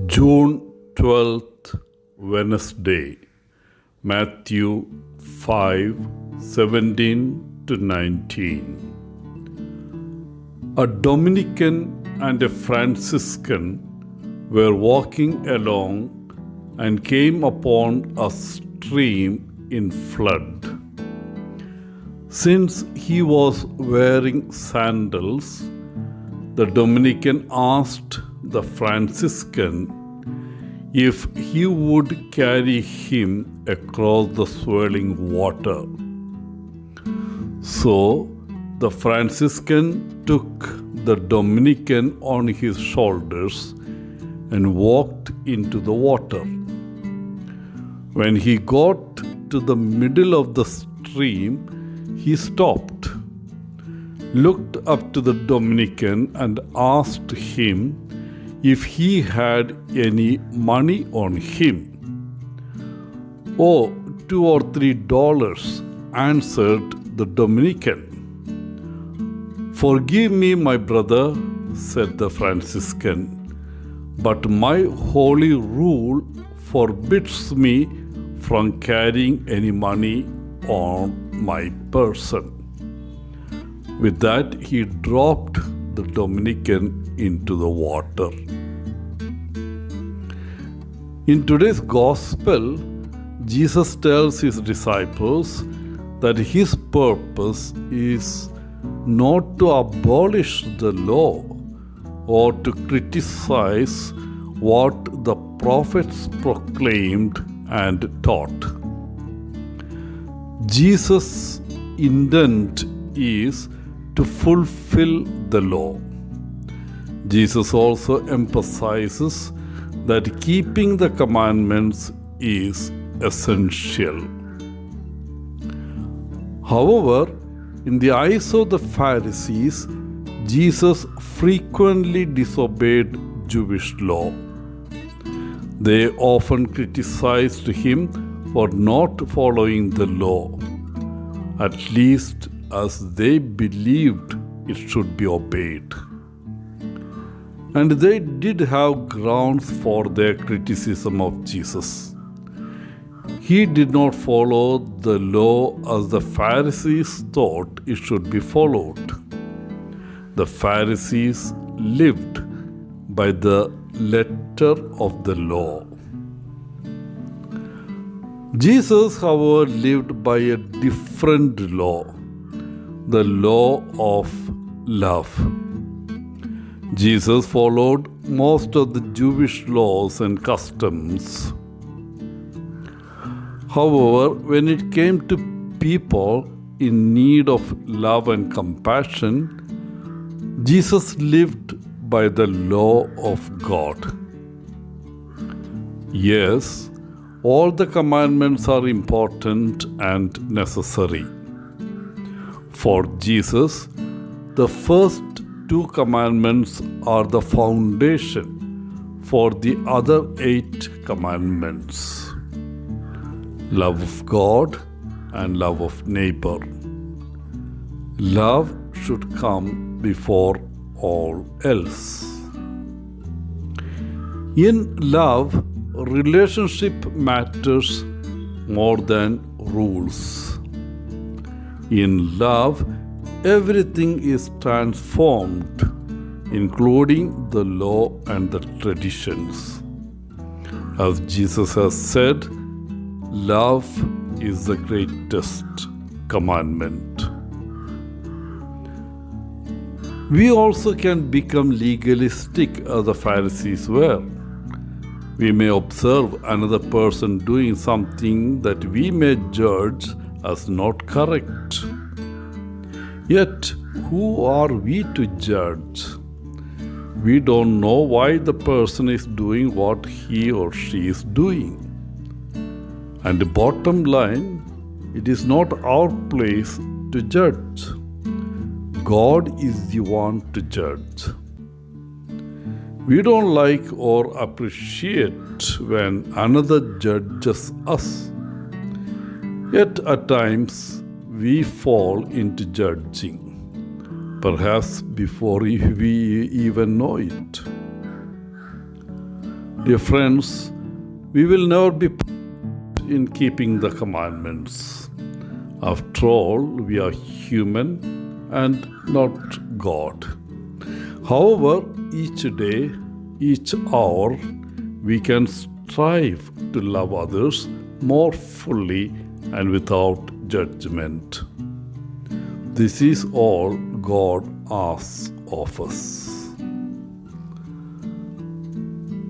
June 12th, Wednesday, Mathew 5:17 to 19. A Dominican and a Franciscan were walking along and came upon a stream in flood. Since he was wearing sandals, the Dominican asked the Franciscan if he would carry him across the swirling water. So the Franciscan took the Dominican on his shoulders and walked into the water. When he got to the middle of the stream, he stopped, looked up to the Dominican and asked him if he had any money on him. "Oh, $2 or $3, answered the Dominican. "Forgive me, my brother," said the Franciscan, "but my holy rule forbids me from carrying any money on my person." With that, he dropped the Dominican into the water. In today's gospel, Jesus tells his disciples that his purpose is not to abolish the law or to criticize what the prophets proclaimed and taught. Jesus' intent is to fulfill the law. Jesus also emphasizes that keeping the commandments is essential. However, in the eyes of the Pharisees, Jesus frequently disobeyed Jewish law. They often criticized him for not following the law, at least as they believed it should be obeyed. And they did have grounds for their criticism of Jesus. He did not follow the law as the Pharisees thought it should be followed. The Pharisees lived by the letter of the law. Jesus, however, lived by a different law, the law of love. Jesus followed most of the Jewish laws and customs. However, when it came to people in need of love and compassion, Jesus lived by the law of God. Yes, all the commandments are important and necessary. For Jesus, the first 2 commandments are the foundation for the other 8 commandments: love of God and love of neighbor. Love should come before all else. In love, relationship matters more than rules. In love, everything is transformed, including the law and the traditions. As Jesus has said, love is the greatest commandment. We also can become legalistic as the Pharisees were. We may observe another person doing something that we may judge as not correct. Yet, who are we to judge? We don't know why the person is doing what he or she is doing. And the bottom line, it is not our place to judge. God is the one to judge. We don't like or appreciate when another judges us. Yet at times we fall into judging, perhaps before we even know it. Dear friends, we will never be in keeping the commandments. After all, we are human and not God. However, each day, each hour, we can strive to love others more fully and without judgment. This is all God asks of us.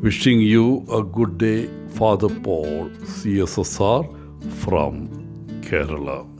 Wishing you a good day, Father Paul, CSSR from Kerala.